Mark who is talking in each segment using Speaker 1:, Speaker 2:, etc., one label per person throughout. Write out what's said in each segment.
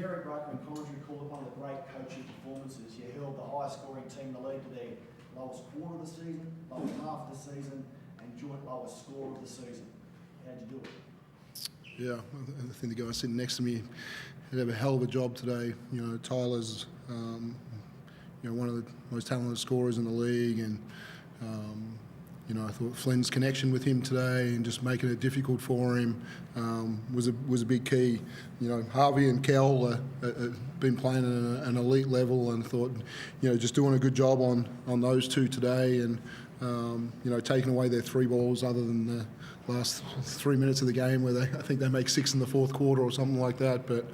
Speaker 1: Derek Ruckman commentary called it one of the great coaching performances. You held the highest scoring team in the league to their lowest quarter of the season, lowest half of the season, and joint lowest score of the season. How'd you do it?
Speaker 2: Yeah, I think the guy sitting next to me did a hell of a job today. You know, Tyler's one of the most talented scorers in the league, and I thought Flynn's connection with him today and just making it difficult for him was a big key. You know, Harvey and Kel have been playing at an elite level, and thought, just doing a good job on those two today, and taking away their three balls other than the last 3 minutes of the game where I think they make 6 in the fourth quarter or something like that. But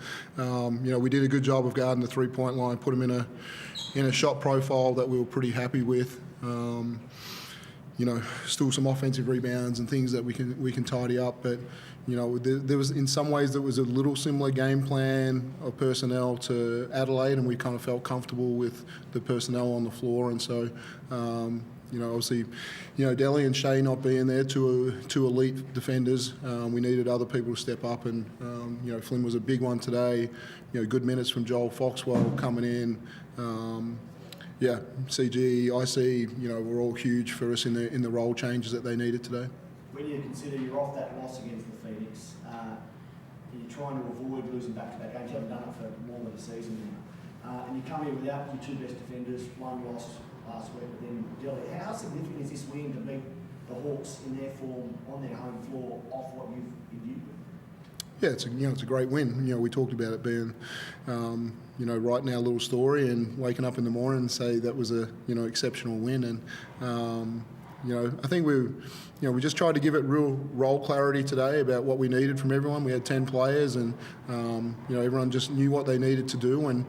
Speaker 2: we did a good job of guarding the 3-point line, put them in a shot profile that we were pretty happy with. Still some offensive rebounds and things that we can tidy up, but there was, in some ways, there was a little similar game plan of personnel to Adelaide, and we kind of felt comfortable with the personnel on the floor. And so obviously, Delhi and Shea not being there, two elite defenders, we needed other people to step up, and Flynn was a big one today. Good minutes from Joel Foxwell coming in. CG, IC, were all huge for us in the role changes that they needed today.
Speaker 1: When you consider you're off that loss against the Phoenix, you're trying to avoid losing back-to-back games. You haven't done it for more than a season now. And you come here without your two best defenders, one lost last week, but then Delhi. How significant is this win to beat the Hawks in their form on their home floor off what you've imbued with?
Speaker 2: Yeah, it's a great win. We talked about it being, writing our little story and waking up in the morning and say that was a exceptional win. And I think we just tried to give it real role clarity today about what we needed from everyone. We had 10 players, and everyone just knew what they needed to do. And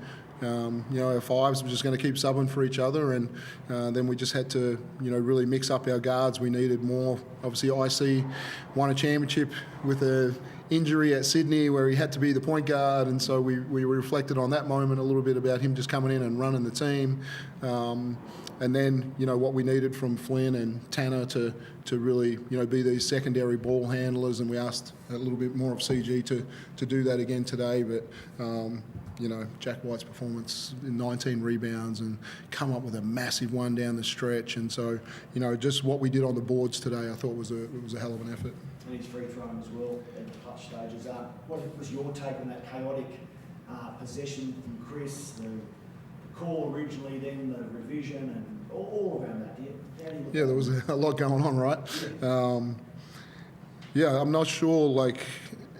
Speaker 2: our fives were just going to keep subbing for each other, and then we just had to, really mix up our guards. We needed more. Obviously, IC won a championship with a injury at Sydney where he had to be the point guard, and so we reflected on that moment a little bit about him just coming in and running the team. And then, what we needed from Flynn and Tanner to really, be these secondary ball handlers, and we asked a little bit more of CG to do that again today. But, Jack White's performance in 19 rebounds and come up with a massive one down the stretch. And so, just what we did on the boards today, I thought was a hell of an effort.
Speaker 1: And he's free thrown as well at the clutch stages. What was your take on that chaotic possession from Chris, the call originally, then the revision, and all around that?
Speaker 2: Yeah, there was a lot going on, right? I'm not sure,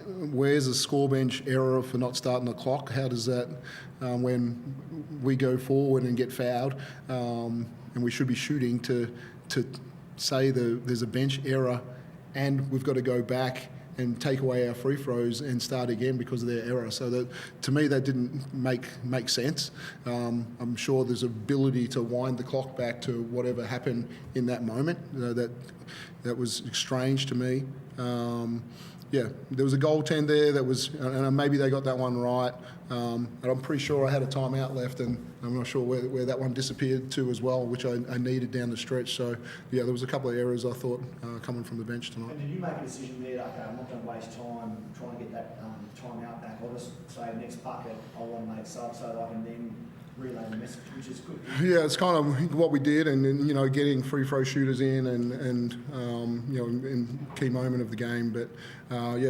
Speaker 2: where's the score bench error for not starting the clock? How does that, when we go forward and get fouled, and we should be shooting, to say there's a bench error and we've got to go back and take away our free throws and start again because of their error. So that, to me, that didn't make sense. I'm sure there's ability to wind the clock back to whatever happened in that moment. That was strange to me. There was a goaltend there that was, and maybe they got that one right. And I'm pretty sure I had a timeout left, and I'm not sure where that one disappeared to as well, which I needed down the stretch. So, there was a couple of errors, I thought, coming from the bench tonight.
Speaker 1: And did you make a decision there, okay, I'm not going to waste time trying to get that timeout back? I'll just say next bucket, I want to make sub so that I can then relay the message, which is good.
Speaker 2: Yeah, it's kind of what we did, and then, getting free throw shooters in and in key moment of the game. But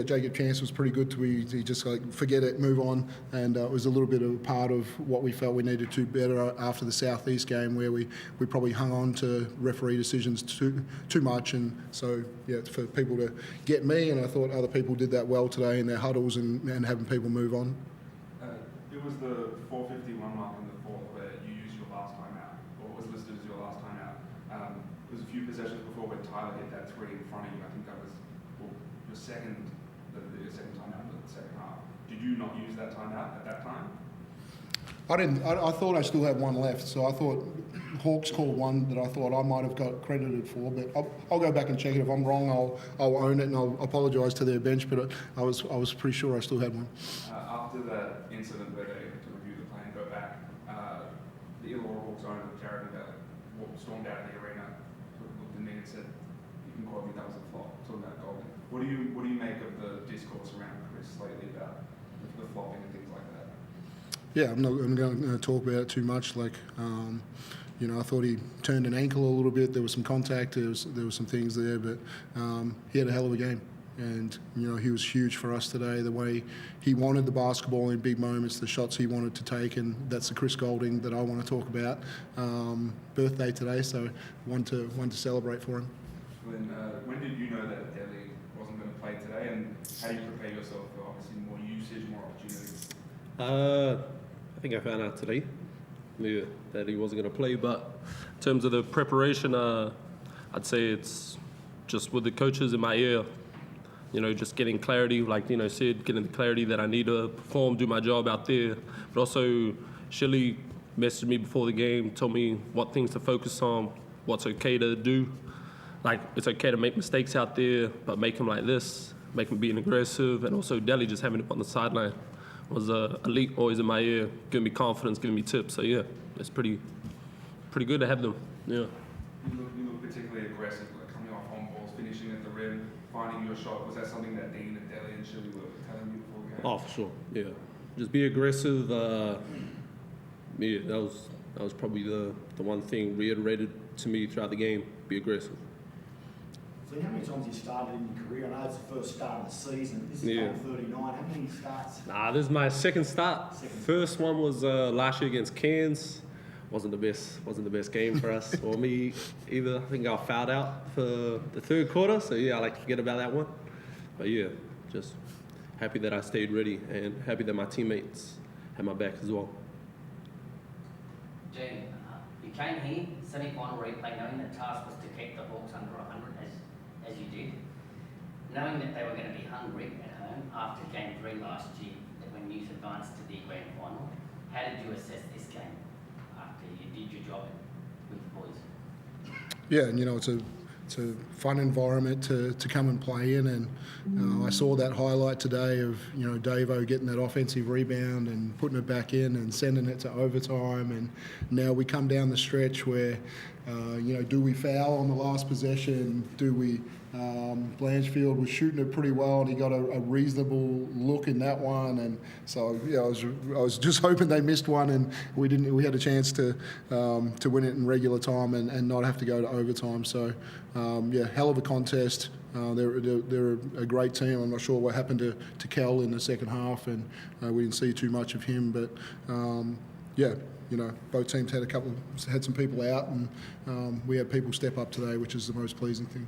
Speaker 2: Jacob Chance was pretty good. He just forget it, move on, and it was a little bit of a part of what we felt we needed to better after the Southeast game, where we probably hung on to referee decisions too much, and so for people to get me, and I thought other people did that well today in their huddles and having people move on.
Speaker 3: It was the 4:51 mark in the fourth where you used your last timeout, or was listed as your last timeout. There was a few possessions before where Tyler hit that three in front of you. I think that was your second timeout in the second half. Did you not use that timeout at that time?
Speaker 2: I didn't. I thought I still had one left, so I thought Hawks called one that I thought I might have got credited for, but I'll go back and check it. If I'm wrong, I'll own it and I'll apologise to their bench. But I was pretty sure I still had one.
Speaker 3: After that incident where they had to review the play and go back, the Illawarra Hawks owner, Jared Neville, stormed out of the arena, looked at me and said, "You can quote me, that was a flop." Talking about Golden. What do you make of the discourse around Chris lately about the flopping and things like that?
Speaker 2: Yeah, I'm not going to talk about it too much. I thought he turned an ankle a little bit. There was some contact. There was some things there, but he had a hell of a game. And, he was huge for us today, the way he wanted the basketball in big moments, the shots he wanted to take, and that's the Chris Golding that I want to talk about. Birthday today, so one to celebrate for him.
Speaker 3: When did you know that Delhi wasn't going to play today, and how do you prepare yourself for obviously more usage, more opportunities?
Speaker 4: I think I found out today, that he wasn't going to play, but in terms of the preparation, I'd say it's just with the coaches in my ear, just getting clarity, like said, getting the clarity that I need to perform, do my job out there. But also, Shilly messaged me before the game, told me what things to focus on, what's okay to do. Like, it's okay to make mistakes out there, but make them like this, make them being aggressive, and also Delhi just having it on the sideline was elite, always in my ear, giving me confidence, giving me tips. So yeah, it's pretty good to have them. Yeah.
Speaker 3: You look particularly aggressive, like coming off on balls, finishing at the rim, finding your shot. Was that something that Dean and Delhi and Shilly were telling you before the game?
Speaker 4: Oh, for sure. Yeah, just be aggressive. Yeah, that was probably the one thing reiterated to me throughout the game. Be aggressive.
Speaker 1: So how many times you started in your career? I know it's the first start of the season. This is
Speaker 4: Yeah.
Speaker 1: 39. How many starts?
Speaker 4: This is my second start.
Speaker 1: Second.
Speaker 4: First one was last year against Cairns. Wasn't the best game for us or me either. I think I fouled out for the third quarter, so yeah, I like to forget about that one. But yeah, just happy that I stayed ready and happy that my teammates had my back as well.
Speaker 5: Jane, you came here, semi-final replay, knowing the task was to keep the Hawks under 100 as you did, knowing that they were going to be hungry at home after Game 3 last year, that when Youth advanced to the grand final. How did you assess this game after you did your job with the boys?
Speaker 2: Yeah, and it's a fun environment to come and play in, and I saw that highlight today of Davo getting that offensive rebound and putting it back in and sending it to overtime, and now we come down the stretch where do we foul on the last possession? Do we? Blanchfield was shooting it pretty well, and he got a reasonable look in that one, and so I was just hoping they missed one, and we didn't. We had a chance to win it in regular time and not have to go to overtime. So hell of a contest. They're a great team. I'm not sure what happened to Kel in the second half, and we didn't see too much of him, but both teams had some people out, and we had people step up today, which is the most pleasing thing.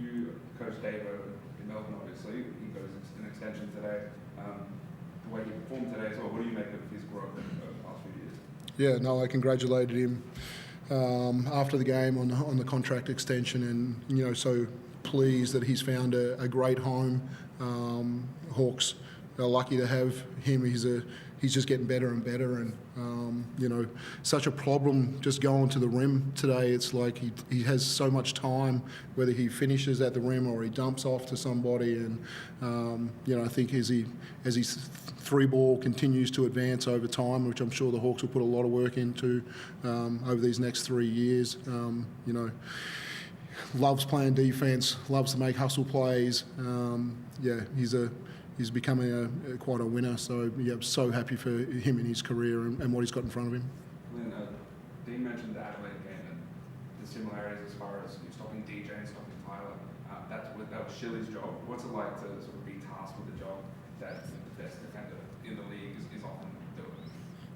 Speaker 3: You coached Davo in Melbourne, obviously. He goes an extension today. The way he performed today as well, what do you make of his growth over the past few years?
Speaker 2: Yeah, no, I congratulated him after the game on the contract extension, and so pleased that he's found a great home. Hawks are lucky to have him. He's just getting better and better, and such a problem just going to the rim today. It's like he has so much time, whether he finishes at the rim or he dumps off to somebody, and I think as his three ball continues to advance over time, which I'm sure the Hawks will put a lot of work into over these next 3 years. Loves playing defense, loves to make hustle plays. He's becoming quite a winner, so I'm so happy for him in his career and what he's got in front of him.
Speaker 3: Then, Dean mentioned the Adelaide game and the similarities as far as stopping DJ and stopping Tyler. That was Shilly's job. What's it like to sort of be tasked with the job that the best defender in the league is often doing?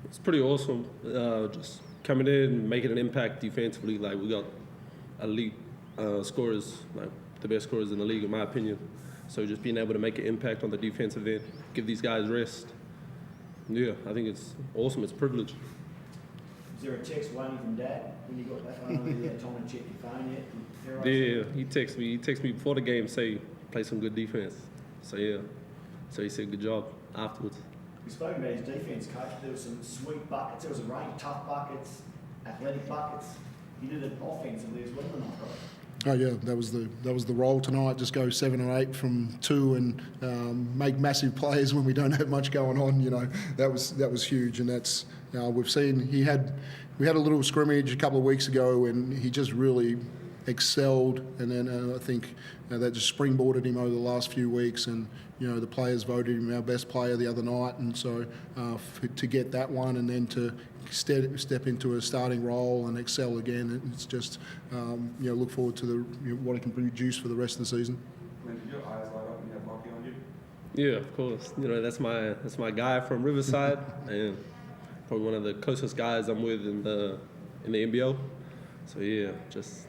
Speaker 4: It's pretty awesome. Just coming in and making an impact defensively. Like, we got elite scorers, like the best scorers in the league, in my opinion. So just being able to make an impact on the defensive end, give these guys rest. Yeah, I think it's awesome. It's a privilege.
Speaker 1: Is there a text waiting from Dad when you got back? I don't know if you had time to check your phone yet.
Speaker 4: Yeah, he texted me. He texted me before the game, say play some good defense. So yeah, so he said good job afterwards.
Speaker 1: We spoke about his defense, coach. There were some sweet buckets. There was a range, tough buckets, athletic buckets. He did it offensively as well tonight, right?
Speaker 2: Oh yeah, that was the role tonight. Just go 7 or 8 from 2 and make massive plays when we don't have much going on. That was huge, and that's we've seen. We had a little scrimmage a couple of weeks ago, and he just really excelled, and then I think that just springboarded him over the last few weeks, and the players voted him our best player the other night, and so to get that one and then to step into a starting role and excel again, it's just look forward to what he can produce for the rest of the season.
Speaker 3: Flynn, did your eyes light up when you had Lockie on you?
Speaker 4: Yeah, of course. That's my guy from Riverside, and probably one of the closest guys I'm with in the NBL. So yeah, just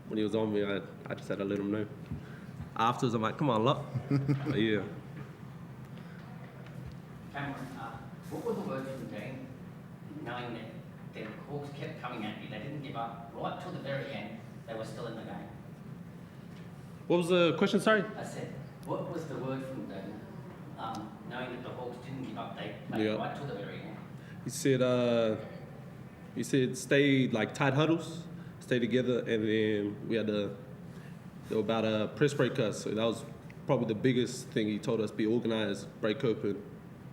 Speaker 4: when he was on me, I just had to let him know. Afterwards, I'm like, come on, Lock. But yeah.
Speaker 5: Cameron, what were the words from Dean, knowing that the Hawks kept coming at you, they didn't give up right till the very end, they were still in the game?
Speaker 4: What was the question? Sorry.
Speaker 5: I said, what was the word from Dean, knowing that the Hawks didn't give up, they played right till the very end?
Speaker 4: He said stay like tight huddles, stay together, and then there were about a press break us. So that was probably the biggest thing he told us: be organized, break open.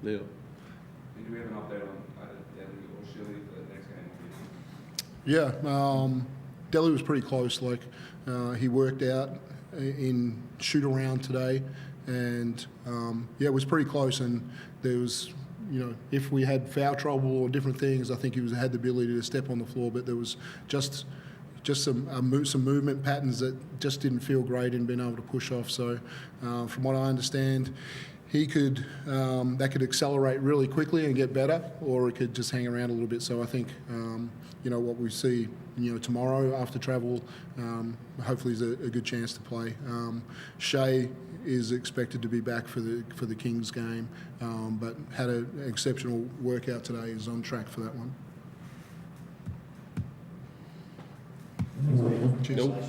Speaker 4: Yeah.
Speaker 3: And do we have an update on either Delhi or Shirley for the next game?
Speaker 2: Yeah, Delhi was pretty close. Like he worked out in shoot around today, and it was pretty close. And there was, if we had foul trouble or different things, I think he had the ability to step on the floor. But there was just some movement patterns that just didn't feel great in being able to push off. So, from what I understand, he could accelerate really quickly and get better, or it could just hang around a little bit. So I think what we see tomorrow after travel, hopefully is a good chance to play. Shea is expected to be back for the Kings game, but had an exceptional workout today. Is on track for that one.
Speaker 4: Nope.